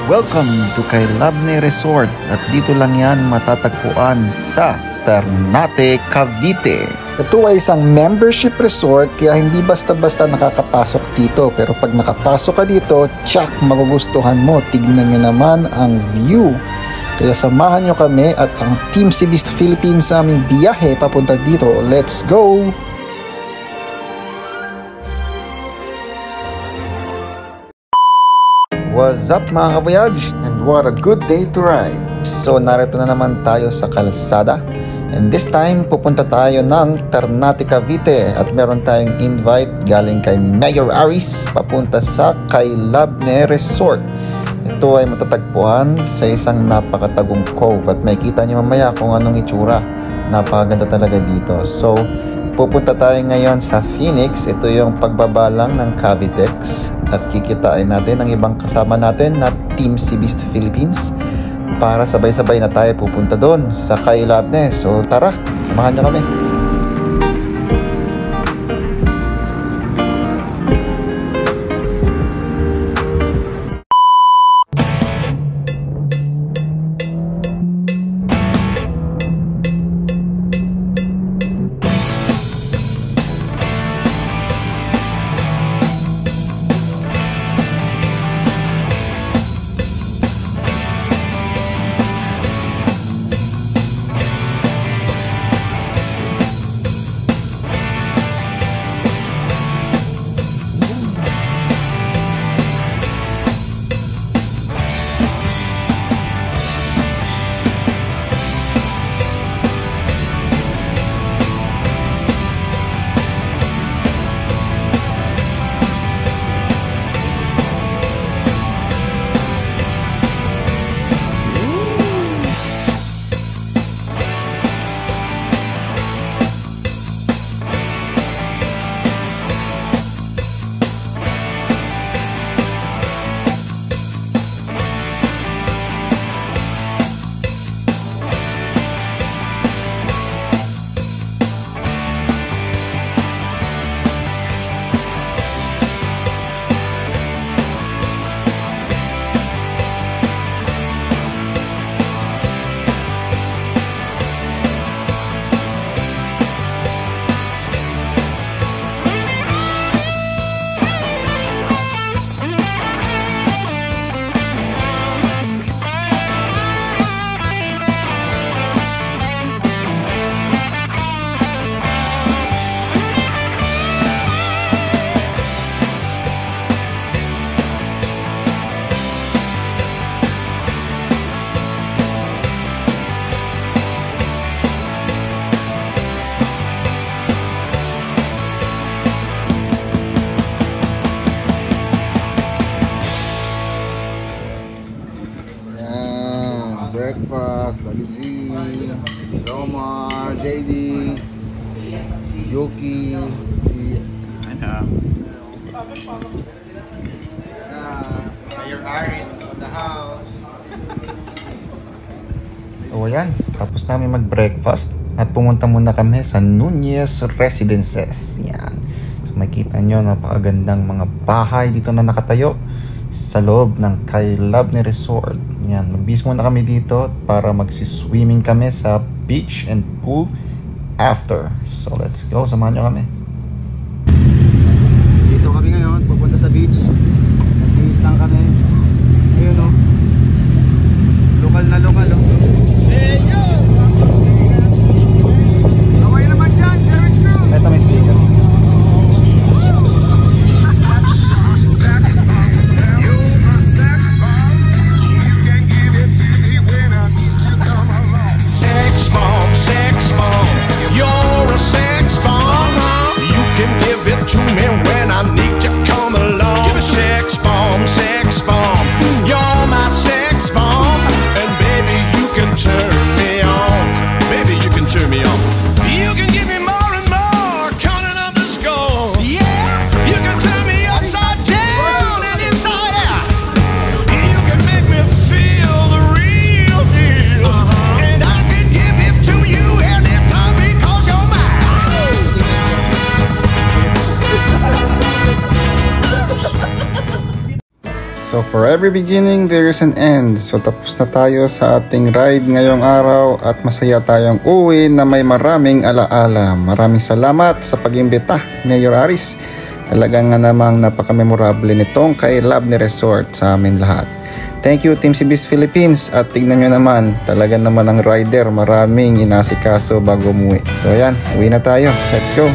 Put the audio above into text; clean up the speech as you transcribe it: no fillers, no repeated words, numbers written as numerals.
Welcome to Kailabne Resort at dito lang yan matatagpuan sa Ternate, Cavite. Ito ay isang membership resort kaya hindi basta-basta nakakapasok dito. Pero pag nakapasok ka dito, tsak, magugustuhan mo. Tignan nyo naman ang view. Kaya samahan nyo kami at ang Team Sea Beast Philippines sa aming biyahe papunta dito. Let's go! What's up mga ka-voyage? And what a good day to ride! So narito na naman tayo sa kalsada. And this time pupunta tayo ng Ternate, Cavite. At meron tayong invite galing kay Mayor Aris papunta sa Kailabne Resort. Ito ay matatagpuan sa isang napakatagong cove. At makikita nyo mamaya kung anong itsura. Napakaganda talaga dito. So pupunta tayo ngayon sa Phoenix. Ito yung pagbabalang ng Cavitex. At kikitain natin ang ibang kasama natin na Team Sea Beast Philippines para sabay-sabay na tayo pupunta doon sa Kailabne. So tara, samahan nyo kami. Breakfast, Daddy G, Romar, JD, Yoki, Mayor Aris on the house. So ayan, tapos namin mag-breakfast at pumunta muna kami sa Nunez Residences. Yan. So makita nyo, napakagandang mga bahay dito na nakatayo sa loob ng Kailabne Resort. Yan, magbihis muna kami dito para magsiswimming kami sa beach and pool after. So let's go, samahan nyo kami. Dito kami ngayon, pupunta sa beach. Magbihis lang kami. Ayun o. Lokal na lokal o. Hey yo! Okay naman dyan, Sherwich Cruz! Ito may speaker. Sex bomb, you're a sex bomb. So for every beginning, there is an end. So tapos na tayo sa ating ride ngayong araw at masaya tayong uwi na may maraming alaala. Maraming salamat sa pag-imbita, Mayor Aris. Talagang nga namang napaka-memorable nitong Kailabni Resort sa amin lahat. Thank you Team Seabeast Philippines at tignan nyo naman, talaga naman ang rider maraming inasikaso bago umuwi. So ayan, uwi na tayo. Let's go!